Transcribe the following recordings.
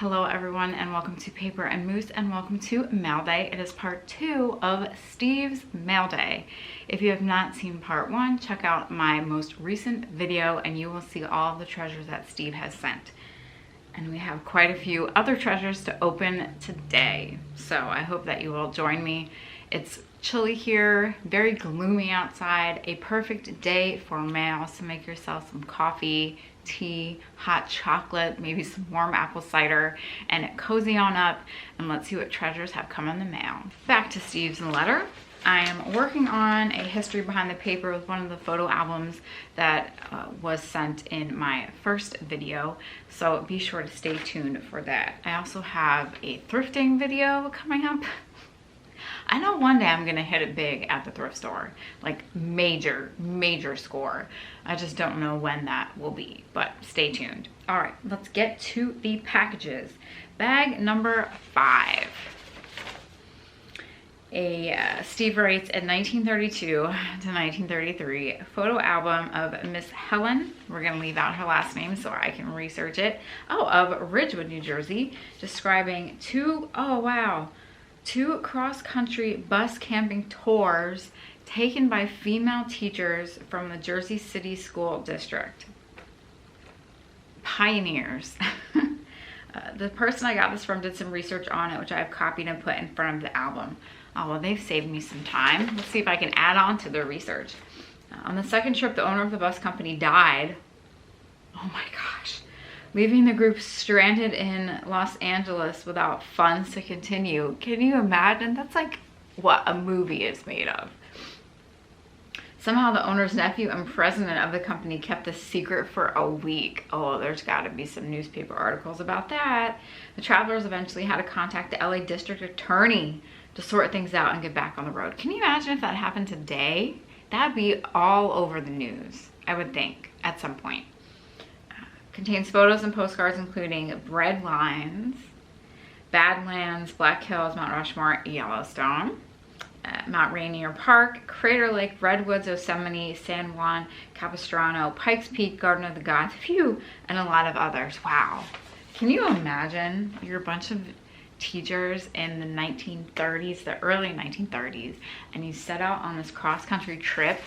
Hello everyone and welcome to Paper and Moose and welcome to Mail Day. It is part 2 of Steve's Mail Day. If you have not seen part 1, check out my most recent video and you will see all the treasures that Steve has sent. And we have quite a few other treasures to open today. So I hope that you will join me. It's chilly here, very gloomy outside, a perfect day for mail. So make yourself some coffee, tea, hot chocolate, maybe some warm apple cider, and cozy on up and let's see what treasures have come in the mail. Back to Steve's letter. I am working on a history behind the paper with one of the photo albums that was sent in my first video, so be sure to stay tuned for that. I also have a thrifting video coming up. I know one day I'm gonna hit it big at the thrift store, like major score. I just don't know when that will be, but stay tuned. All right, let's get to the packages. Bag number 5. Steve writes, in 1932 to 1933, photo album of Miss Helen, we're gonna leave out her last name so I can research it, of Ridgewood, New Jersey, describing two cross-country bus camping tours taken by female teachers from the Jersey City School District. Pioneers. The person I got this from did some research on it, which I've copied and put in front of the album. Oh, well, they've saved me some time. Let's see if I can add on to their research. On the second trip, the owner of the bus company died. Oh my gosh. Leaving the group stranded in Los Angeles without funds to continue. Can you imagine? That's like what a movie is made of. Somehow the owner's nephew and president of the company kept the secret for a week. Oh, there's got to be some newspaper articles about that. The travelers eventually had to contact the LA district attorney to sort things out and get back on the road. Can you imagine if that happened today? That'd be all over the news, I would think, at some point. Contains photos and postcards including bread lines, Badlands, Black Hills, Mount Rushmore, Yellowstone, Mount Rainier Park, Crater Lake, Redwoods, Yosemite, San Juan, Capistrano, Pikes Peak, Garden of the Gods, phew, and a lot of others. Wow. Can you imagine you're a bunch of teachers in the 1930s, the early 1930s, and you set out on this cross-country trip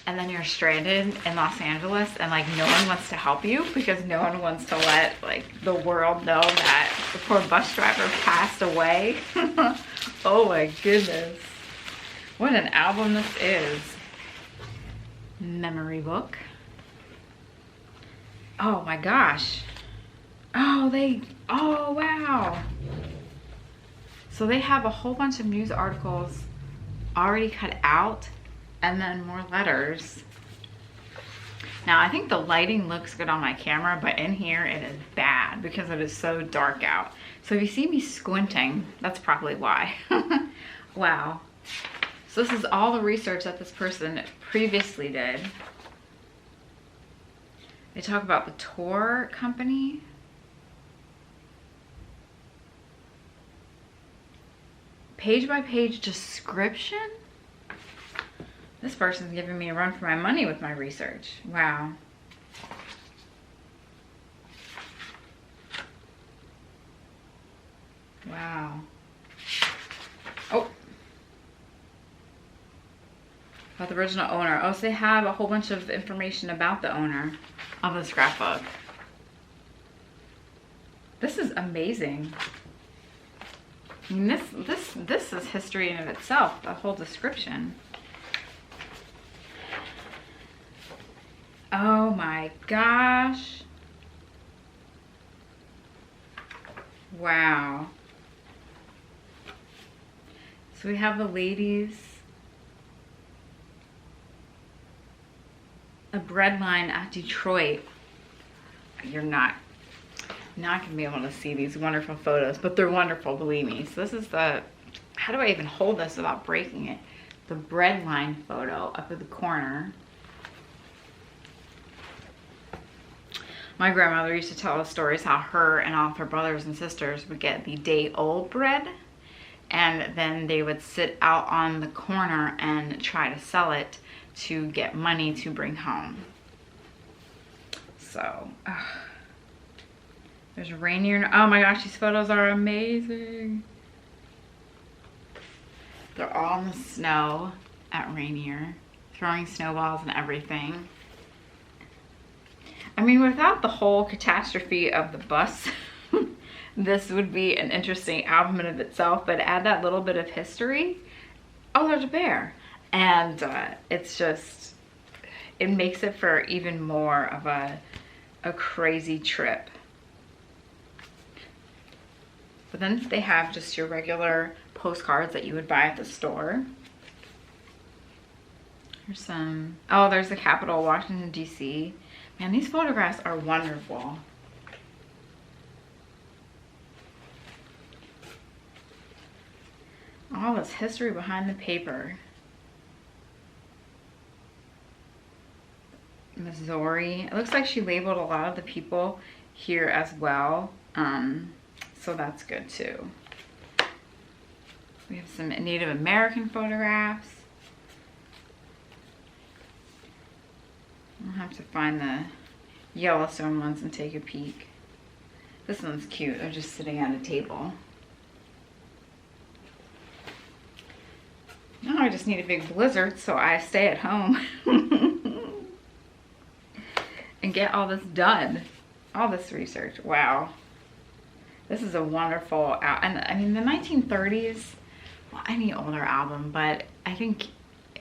and then you're stranded in Los Angeles and like no one wants to help you because no one wants to let like the world know that the poor bus driver passed away. Oh my goodness. What an album this is. Memory book. Oh my gosh. Oh wow. So they have a whole bunch of news articles already cut out and then more letters. Now I think the lighting looks good on my camera, but in here it is bad because it is so dark out. So if you see me squinting, that's probably why. Wow. So this is all the research that this person previously did. They talk about the tour company. Page by page description. This person's giving me a run for my money with my research. Wow. Wow. Oh. About the original owner. Oh, so they have a whole bunch of information about the owner of the scrapbook. This is amazing. I mean, this is history in of itself, the whole description. Oh my gosh. Wow. So we have the ladies. A bread line at Detroit. You're not gonna be able to see these wonderful photos, but they're wonderful, believe me. So this is the, how do I even hold this without breaking it? The bread line photo up at the corner. My grandmother used to tell us stories how her and all of her brothers and sisters would get the day-old bread and then they would sit out on the corner and try to sell it to get money to bring home. So There's Rainier. Oh my gosh, these photos are amazing. They're all in the snow at Rainier, throwing snowballs and everything. I mean, without the whole catastrophe of the bus, this would be an interesting album in of itself, but add that little bit of history. Oh, there's a bear. And it's just, it makes it for even more of a crazy trip. But then they have just your regular postcards that you would buy at the store. There's some, oh, there's the Capitol, Washington, D.C. Man, these photographs are wonderful. All this history behind the paper. Missouri. It looks like she labeled a lot of the people here as well. So that's good too. We have some Native American photographs. I'll have to find the Yellowstone ones and take a peek. This one's cute. They're just sitting at a table. Now I just need a big blizzard so I stay at home and get all this done. All this research. Wow. This is a wonderful, and I mean the 1930s, well, any older album, but I think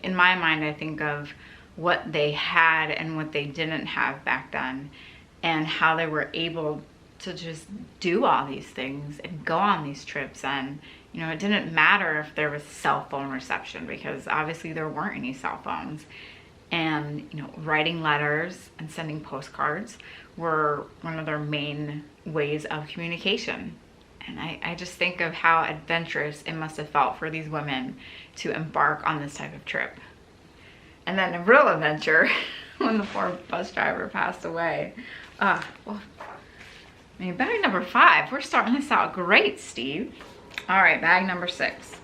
in my mind I think of what they had and what they didn't have back then, and how they were able to just do all these things and go on these trips. And you know, it didn't matter if there was cell phone reception, because obviously there weren't any cell phones. And you know, writing letters and sending postcards were one of their main ways of communication. And I just think of how adventurous it must have felt for these women to embark on this type of trip. And then a real adventure when the poor bus driver passed away. Well, I mean, bag number 5. We're starting this out great, Steve. All right, bag number 6.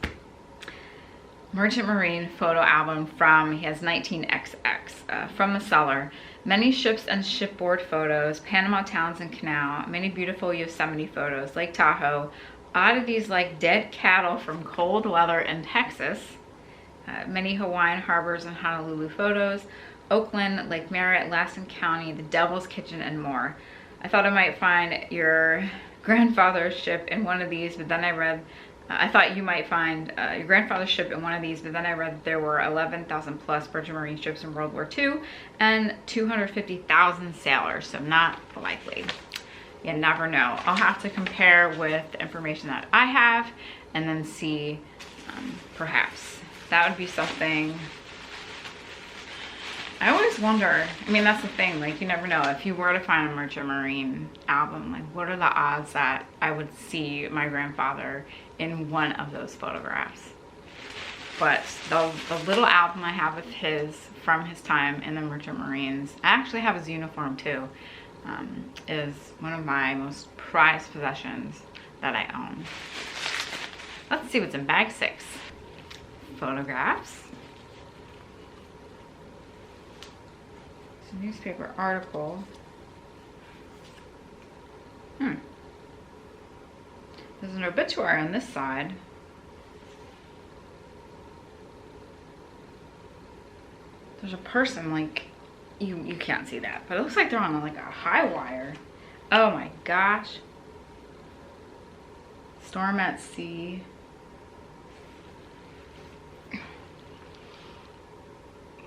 Merchant Marine photo album from, he has 19XX, from the seller. Many ships and shipboard photos, Panama towns and canal, many beautiful Yosemite photos, Lake Tahoe, oddities like dead cattle from cold weather in Texas, many Hawaiian harbors and Honolulu photos, Oakland, Lake Merritt, Lassen County, the Devil's Kitchen, and more. I thought I might find your grandfather's ship in one of these, but then I read, I thought you might find your grandfather's ship in one of these, but then I read that there were 11,000 plus Merchant Marine ships in World War II and 250,000 sailors, so not likely. You never know. I'll have to compare with the information that I have and then see, perhaps. That would be something. I always wonder, I mean, that's the thing, like, you never know. If you were to find a Merchant Marine album, like, what are the odds that I would see my grandfather in one of those photographs? But the little album I have of his from his time in the Merchant Marines, I actually have his uniform too, is one of my most prized possessions that I own. Let's see what's in bag 6. Photographs. Newspaper article. There's an obituary on this side. There's a person, like, you can't see that, but it looks like they're on like a high wire. Oh my gosh. Storm at sea.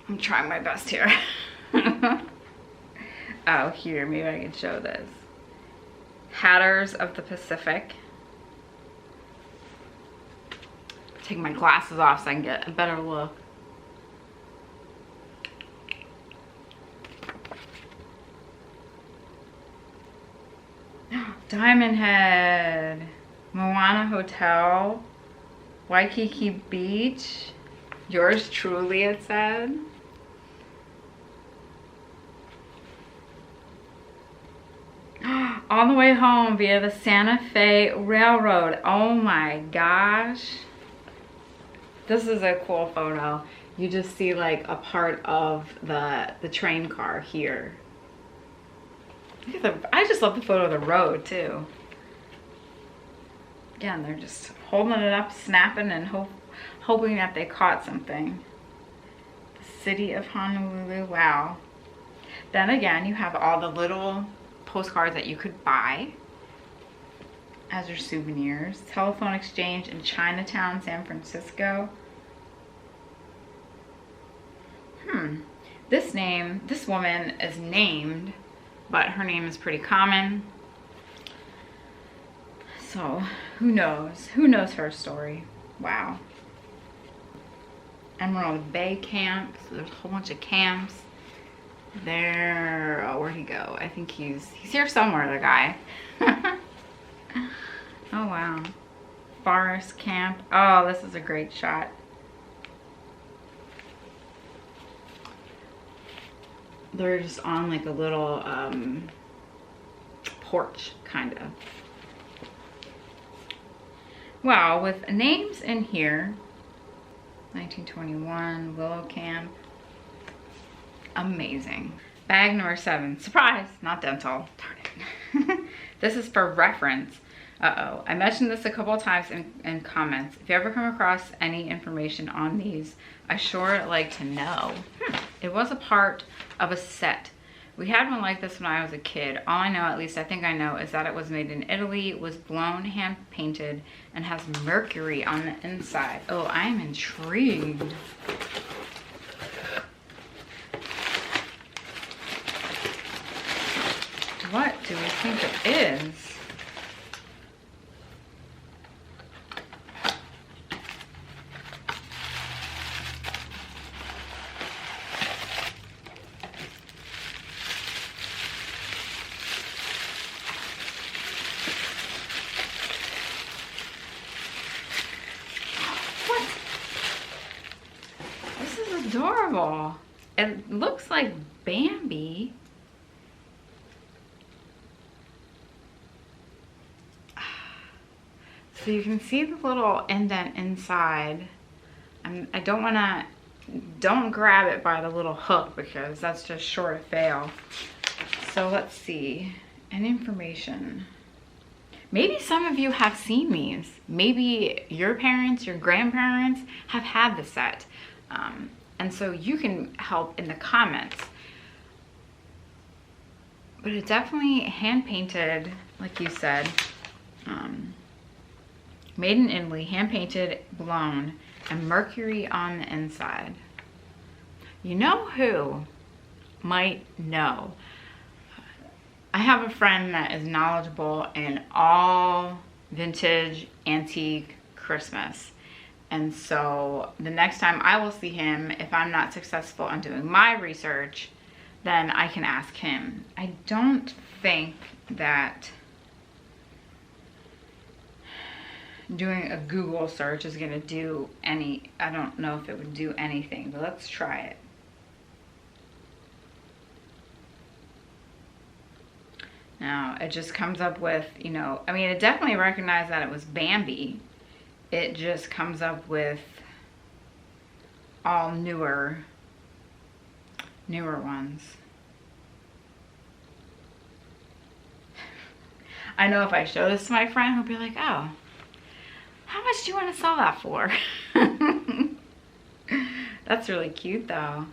I'm trying my best here. Oh, here, maybe I can show this. Hatters of the Pacific. Take my glasses off so I can get a better look. Diamond Head, Moana Hotel, Waikiki Beach, yours truly, it said. On the way home via the Santa Fe Railroad. Oh my gosh. This is a cool photo. You just see like a part of the train car here. Look at I just love the photo of the road too. Again, they're just holding it up, snapping, and hoping that they caught something. The city of Honolulu, wow. Then again, you have all the little postcards that you could buy as your souvenirs. Telephone exchange in Chinatown, San Francisco. This woman is named, but her name is pretty common. So who knows? Who knows her story? Wow. Emerald Bay Camp. So there's a whole bunch of camps. There, oh, where'd he go? I think he's here somewhere, the guy. Oh wow. Forest Camp. Oh, this is a great shot. They're just on like a little porch, kind of. Wow, with names in here. 1921, Willow Camp. Amazing. Bag number 7. Surprise, not dental. Darn it. This is for reference. Uh-oh. I mentioned this a couple of times in comments. If you ever come across any information on these, I sure like to know. It was a part of a set. We had one like this when I was a kid. All I know, at least I think I know, is that it was made in Italy, was blown, hand painted, and has mercury on the inside. Oh, I am intrigued. What do we think it is? What? This is adorable. It looks like Bambi. So you can see the little indent inside. I don't want to, don't grab it by the little hook because that's just sure to fail. So let's see, any information. Maybe some of you have seen these. Maybe your parents, your grandparents have had the set. And so you can help in the comments. But it definitely hand painted, like you said. Made in Italy, hand painted, blown, and mercury on the inside. You know who might know? I have a friend that is knowledgeable in all vintage, antique Christmas. And so the next time I will see him, if I'm not successful in doing my research, then I can ask him. I don't think that doing a Google search is gonna do any, I don't know if it would do anything, but let's try it. Now, it just comes up with, you know, I mean, it definitely recognized that it was Bambi. It just comes up with all newer ones. I know if I show this to my friend, he'll be like, oh, how much do you want to sell that for? That's really cute though.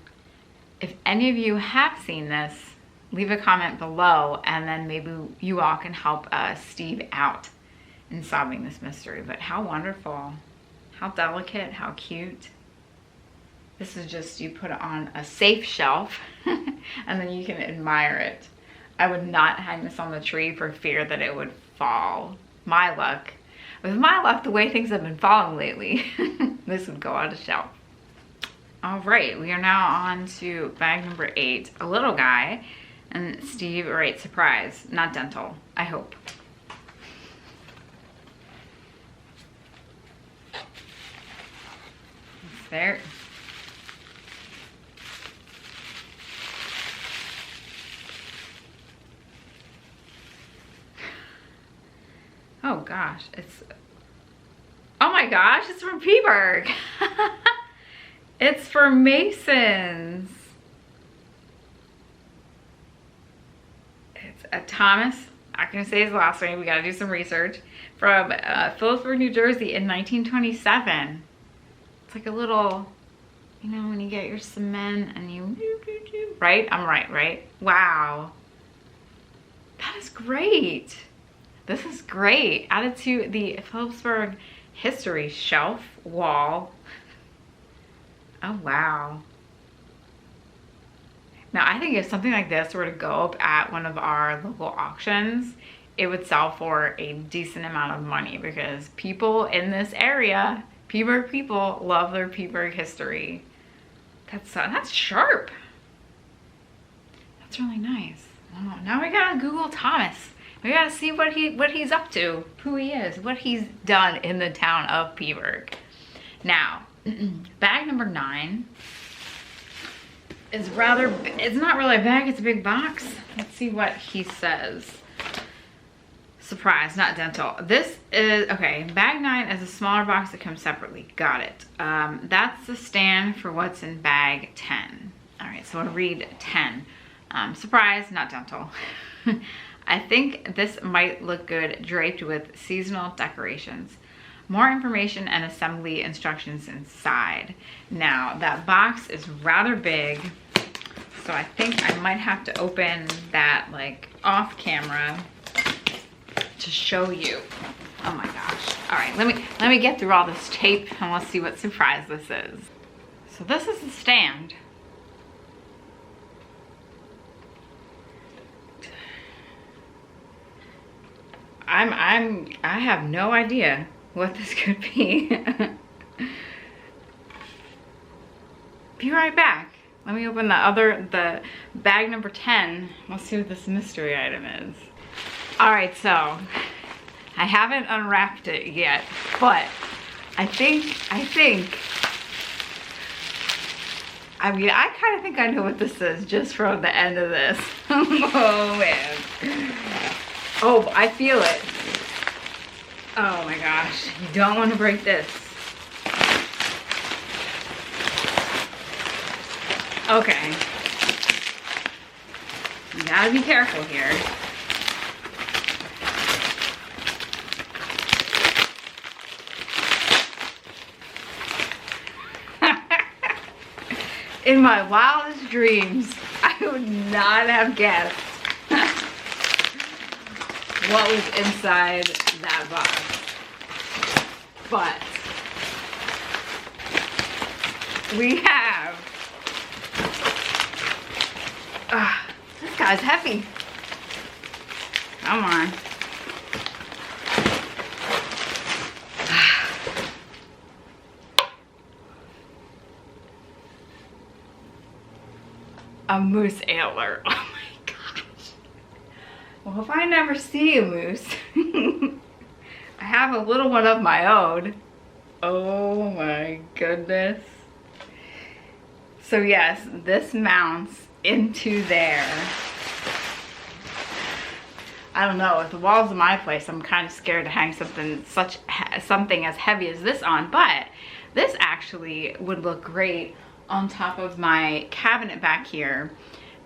If any of you have seen this, leave a comment below and then maybe you all can help Steve out in solving this mystery. But how wonderful, how delicate, how cute. This is just, you put it on a safe shelf and then you can admire it. I would not hang this on the tree for fear that it would fall. My luck. With my luck, the way things have been falling lately, this would go on a shelf. All right, we are now on to bag number 8, a little guy. And Steve, right, surprise, not dental, I hope. It's there. Oh gosh, oh my gosh, it's from Philipsburg. It's for Masons. It's Thomas. I'm not gonna say his last name. We gotta do some research. From Philipsburg, New Jersey in 1927. It's like a little, you know, when you get your cement and you, right? I'm right, right? Wow. That is great. This is great. Added to the Philipsburg history shelf wall. Oh, wow. Now, I think if something like this were to go up at one of our local auctions, it would sell for a decent amount of money because people in this area, Philipsburg people, love their Philipsburg history. That's sharp. That's really nice. Oh, now we gotta Google Thomas. We gotta see what he's up to, who he is, what he's done in the town of Philipsburg. Now, bag number 9 is it's not really a bag, it's a big box. Let's see what he says. Surprise, not dental. This is, okay, bag 9 is a smaller box that comes separately. Got it. That's the stand for what's in bag 10. All right, so I'll read 10. Surprise, not dental. I think this might look good draped with seasonal decorations. More information and assembly instructions inside. Now, that box is rather big, so I think I might have to open that like off camera to show you. Oh my gosh. All right, let me get through all this tape and let's see what surprise this is. So this is the stand. I have no idea what this could be. Be right back. Let me open the bag number 10. We'll see what this mystery item is. All right, so I haven't unwrapped it yet, but I mean, I kind of think I know what this is just from the end of this. Oh man. Oh, I feel it. Oh my gosh, you don't want to break this. Okay. You gotta be careful here. In my wildest dreams, I would not have guessed what was inside that box. But we have, this guy's heavy. Come on. A moose antler. Oh my gosh. Well, if I never see a moose, I have a little one of my own. Oh my goodness. So yes, this mounts into there. I don't know, with the walls of my place, I'm kind of scared to hang something as heavy as this on, but this actually would look great on top of my cabinet back here.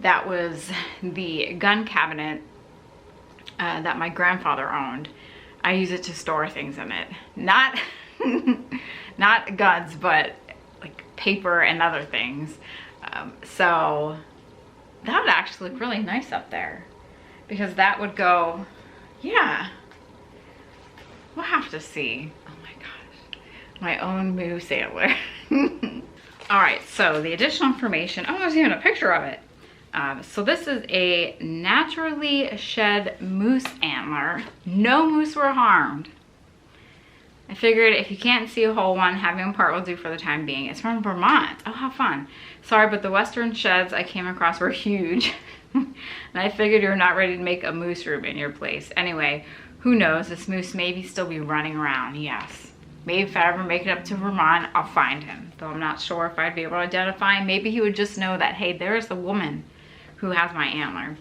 That was the gun cabinet that my grandfather owned. I use it to store things in it. Not not guns, but like paper and other things. So that would actually look really nice up there, because that would go, yeah. We'll have to see. Oh my gosh, my own moose antler. All right, so the additional information, oh, there's even a picture of it. So this is a naturally shed moose antler. No moose were harmed. I figured if you can't see a whole one, having one part will do for the time being. It's from Vermont. Oh, how fun. Sorry, but the western sheds I came across were huge. And I figured you were not ready to make a moose room in your place. Anyway, who knows, this moose maybe still be running around, yes. Maybe if I ever make it up to Vermont, I'll find him. Though I'm not sure if I'd be able to identify him. Maybe he would just know that, hey, there's the woman who has my antler.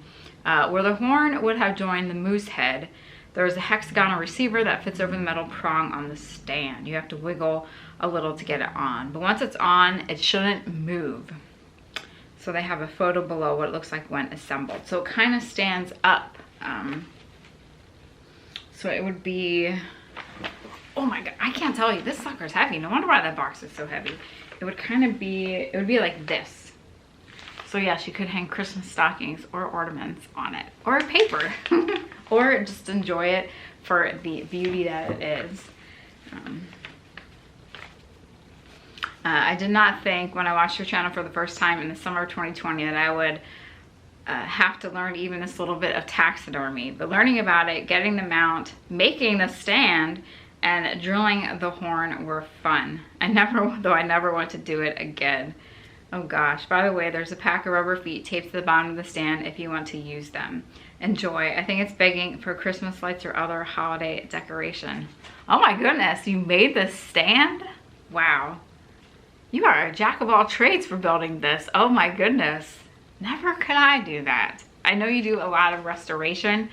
Where the horn would have joined the moose head, there's a hexagonal receiver that fits over the metal prong on the stand. You have to wiggle a little to get it on. But once it's on, it shouldn't move. So they have a photo below what it looks like when assembled. So it kind of stands up So it would be, oh my God, I can't tell you, this sucker's heavy. No wonder why that box is so heavy. It would kind of be, it would be like this. So yes, you could hang Christmas stockings or ornaments on it, or paper, or just enjoy it for the beauty that it is. I did not think when I watched your channel for the first time in the summer of 2020 that I would have to learn even this little bit of taxidermy. But learning about it, getting the mount, making the stand, and drilling the horn were fun. I never want to do it again. Oh gosh, by the way, there's a pack of rubber feet taped to the bottom of the stand if you want to use them. Enjoy. I think it's begging for Christmas lights or other holiday decoration. Oh my goodness, you made this stand? Wow. You are a jack of all trades for building this. Oh my goodness. Never could I do that. I know you do a lot of restoration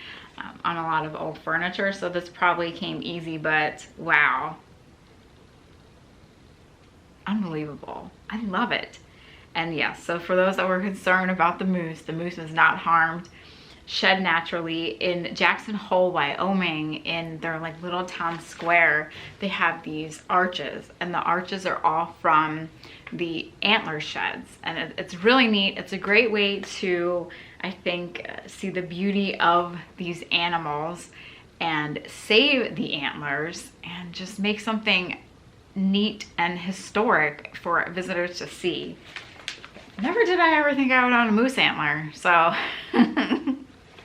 on a lot of old furniture, so this probably came easy, but wow. Unbelievable. I love it. And yes, so for those that were concerned about the moose was not harmed. Shed naturally in Jackson Hole, Wyoming, in their like little town square. They have these arches, and the arches are all from the antler sheds, and it's really neat. It's a great way to, I think, see the beauty of these animals and save the antlers and just make something neat and historic for visitors to see. Never did I ever think I would own a moose antler, so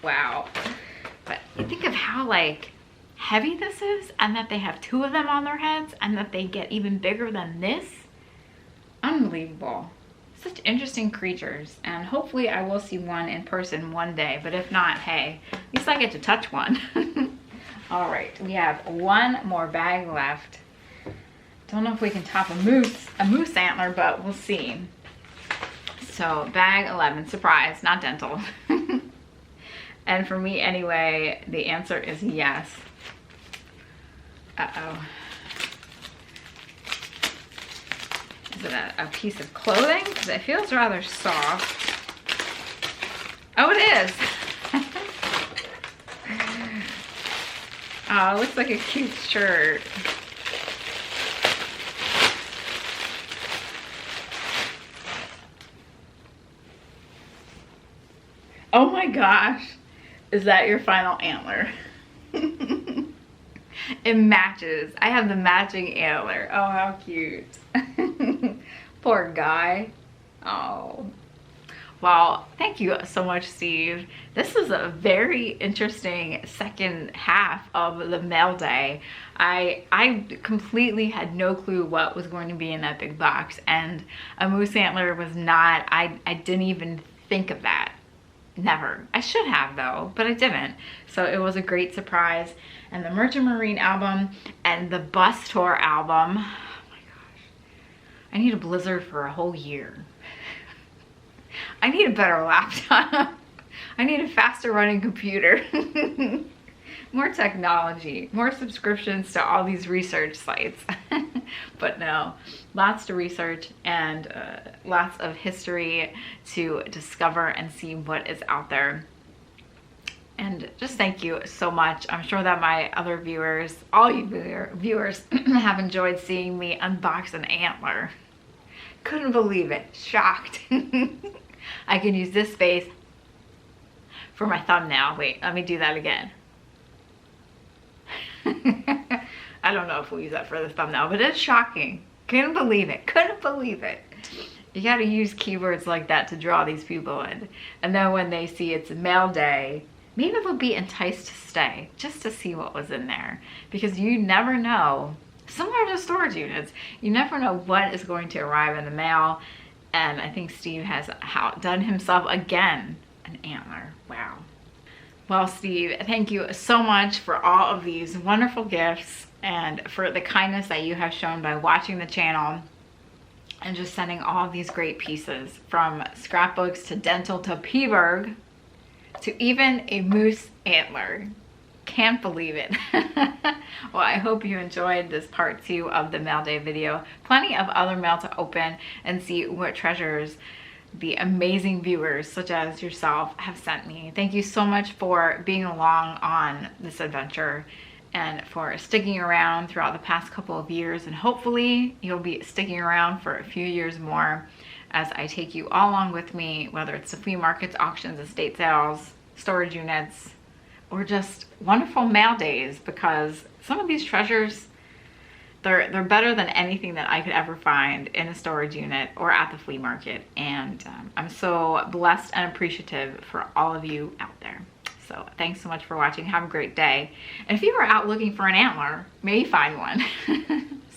wow. But you think of how like heavy this is, and that they have two of them on their heads, and that they get even bigger than this. Unbelievable. Such interesting creatures, and hopefully I will see one in person one day, but if not, hey, at least I get to touch one. All right, we have one more bag left. Don't know if we can top a moose antler, but we'll see. So bag 11, surprise, not dental. And for me anyway, the answer is yes. Uh-oh. Is it a piece of clothing? Because it feels rather soft. Oh, it is. Oh, it looks like a cute shirt. Oh my gosh. Is that your final antler? It matches. I have the matching antler. Oh, how cute. Poor guy. Oh. Well, thank you so much, Steve. This is a very interesting second half of the mail day. I completely had no clue what was going to be in that big box, and a moose antler was not. I didn't even think of that. Never. I should have though, but I didn't. So it was a great surprise. And the Merchant Marine album and the bus tour album. Oh my gosh. I need a Blizzard for a whole year. I need a better laptop. I need a faster running computer. More technology, more subscriptions to all these research sites. But no, lots to research and lots of history to discover and see what is out there. And just thank you so much. I'm sure that my other viewers, all you viewers, have enjoyed seeing me unbox an antler. Couldn't believe it. Shocked. I can use this space for my thumbnail. Wait, let me do that again. I don't know if we'll use that for the thumbnail, but it's shocking. Couldn't believe it. Couldn't believe it. You got to use keywords like that to draw these people in. And then when they see it's mail day, maybe they'll be enticed to stay just to see what was in there. Because you never know. Similar to storage units, you never know what is going to arrive in the mail. And I think Steve has outdone himself again. An antler. Wow. Well, Steve, thank you so much for all of these wonderful gifts and for the kindness that you have shown by watching the channel and just sending all of these great pieces, from scrapbooks to dental to Philipsburg to even a moose antler. Can't believe it. Well, I hope you enjoyed this part 2 of the mail day video. Plenty of other mail to open and see what treasures the amazing viewers such as yourself have sent me. Thank you so much for being along on this adventure and for sticking around throughout the past couple of years, and hopefully you'll be sticking around for a few years more as I take you all along with me, whether it's the flea markets, auctions, estate sales, storage units, or just wonderful mail days, because some of these treasures, they're better than anything that I could ever find in a storage unit or at the flea market. And I'm so blessed and appreciative for all of you out there. So thanks so much for watching. Have a great day. And if you are out looking for an antler, maybe find one.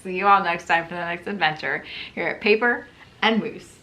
See you all next time for the next adventure here at Paper and Moose.